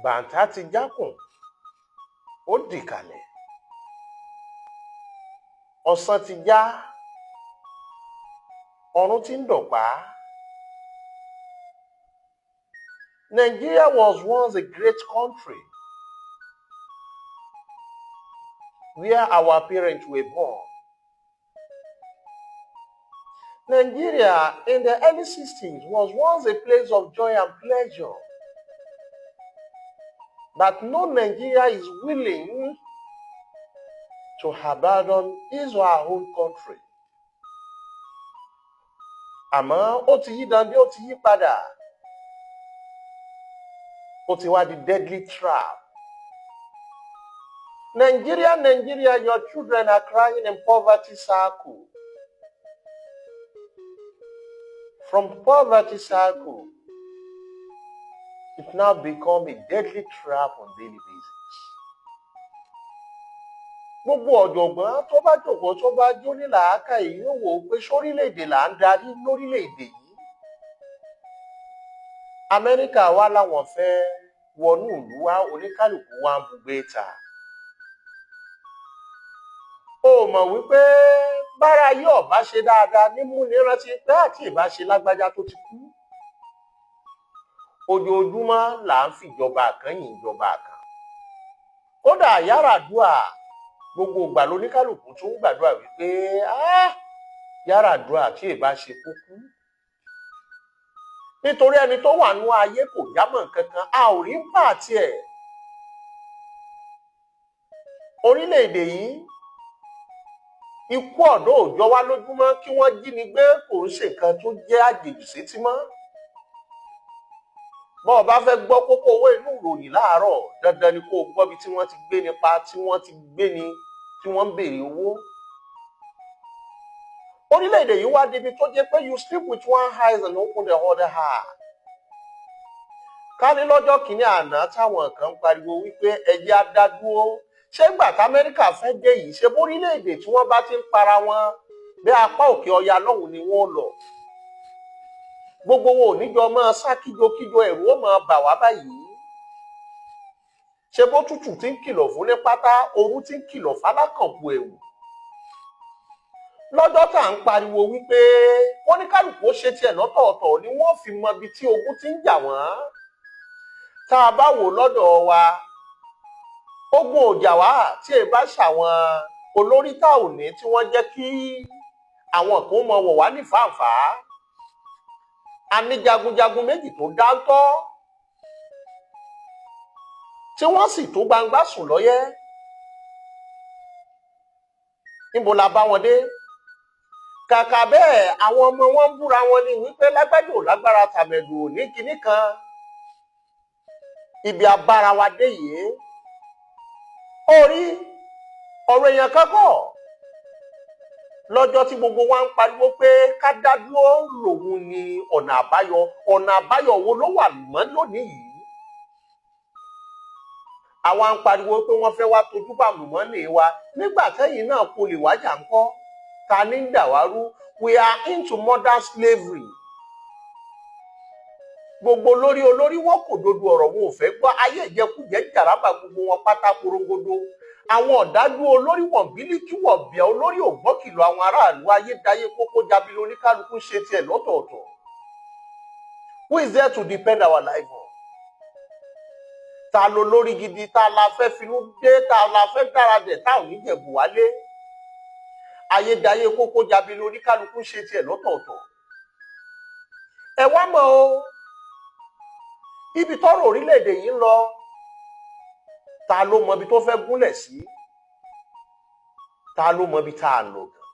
bàǹtà ti jákùn ó dìkàlẹ̀, ọ̀sán ti já, ọ̀run ti ń dọ̀pá. Nigeria was once a great country where our parents were born. Nigeria in the early 60s was once a place of joy and pleasure that no Nigeria is willing to abandon his or her own country. Àmọ́ ó ti yí dande, ó ti yí padà, ó ti wá di deadly trap. Nigeria, Nigeria, your children are crying in poverty circle. From poverty circle, it now become a deadly trap on daily basis. Gbogbo ọ̀jọ̀gbọ́n tó bá jókòó tó bá jó ní làákàyè yóò wò ó pé sórílẹ̀-èdè là ń darí lórílẹ̀-èdè yìí. Amẹ́ríkà wá láwọn fẹ́ wọnú ìlú wa, oníkálùkù wa ń bùgbé ta. Ó mọ̀ wípé bára yóò bá ṣe dáadáa ní múni rántí pé àti ìbá ṣe lágbájá tó ti kú. Ojoojúmọ́ là ń fìjọba kan yìn ìjọba kan. Kódà Yar'Adua gbogbo ìgbà lóníkálùkù tún gbàdúrà wípé Yar'Adua tí ìbá ṣe kúkú. Nítorí ẹni tó wà nú ayé kò jámọ́ kankan, a ò rí bà tiẹ̀. Orílẹ̀-èdè yìí, ikú ọ̀dọ́ ò jọ wá lójúmọ́, kí wọ́n jí ni gbé kò ń ṣe nǹkan tó jẹ́ àjèjì sétí mọ́. Bọ́ ọ bá fẹ́ gbọ́ kókó owó inú ìròyìn láàárọ̀, dandan ni kó o gbọ́ bí tí wọ́n ti gbé nípa, tí wọ́n ti gbé ni, tí wọ́n ń béèrè owó. Orílẹ̀-èdè yìí wá débi tó jẹ́ pé you sleep with one eye and open the other eye. Ká ní lọ́jọ́ kìíní àná táwọn kan ń pariwo wípé ẹjẹ́ á dá dúró. Ṣé gbà t'Amẹ́ríkà fẹ́ dé yìí, ṣe bórílẹ̀-èdè tí wọ́n bá ti ń para wọn bí apá òkè ọya lọ́hùn ni wọ́n lọ. Gbogbo wo níjọ máa sá kíjokíjo, ẹ̀rù ó máa bà wá báyìí. Ṣé bó tútù ti ń kìlọ̀ fún ní pátá, ooru ti ń kìlọ̀ fálákànpọ̀ ẹ̀wù. Lọ́jọ́ tá à ń pariwo wípé wọ́n ní kálukú ó ṣe tiẹ̀ lọ́tọ̀ọ̀tọ̀ ni wọ́n fi mọ ibi tí ogun ti ń jà wọ́n. Tá a bá wò lọ́dọ̀ wa, ogun ò jà wá tí ẹ bá ṣàwọn olórí tá ò ní tí wọ́n jẹ́ kí àwọn kan mọ wọ̀ wá ní fàǹfà. A ní jagunjagun méjì tó dáńtọ́ tí wọ́n sì tó gbangba sùn lọ́yẹ́. Níbo la bá wọn dé? Kàkà bẹ́ẹ̀ àwọn ọmọ wọn ń búra wọn ní wípé lágbájá ò lágbára tàmẹ̀dù ò ní kinní kan. Ibi abára wa dé yìí, orí ọ̀rọ̀ èèyàn kankan lọ́jọ́ tí gbogbo wa ń pariwo pé ká dá dúró lòun ni ọ̀nà àbáyọ wo ló wà mọ́ lónìí yìí. Àwa ń pariwo pé wọ́n fẹ́ wá tojú bá lùmọ́nì wa, nígbà tẹ́yìn náà kò lè wájà ńkọ́, ta ní ń dàwárú. We are into modern slavery. Gbogbo olórí wọn kò dodo ọ̀rọ̀ wọn ò fẹ́ gbọ́, ayé ìjẹkújẹ jàrábà gbogbo wọn pátá korongodo. Àwọn ọ̀dájú olórí wọn bílíkì wọ̀ bíà olórí ògbọ́kìlọ̀ àwọn aráàlú ayédáyé kókó jabilo oníkálukú ṣe tiẹ̀ lọ́tọ̀ọ̀tọ̀. Who is there to depend our life on? Ta lo lórí gidi, ta la fẹ́ finú dé, ta la fẹ́ dára dẹ̀, ta ò ní jẹ̀bù wálé. Ayédáyé kókó jabilo oníkálukú ṣe tiẹ̀ lọ́tọ̀ọ̀tọ̀. Ẹ wá mọ̀ o, ibi tọ́rọ̀ orílẹ̀-èdè yìí ń lọ, ta ló mọ ibi tó fẹ́ gúnlẹ̀ sí? Ta ló mọ ibi tá a lọ gan?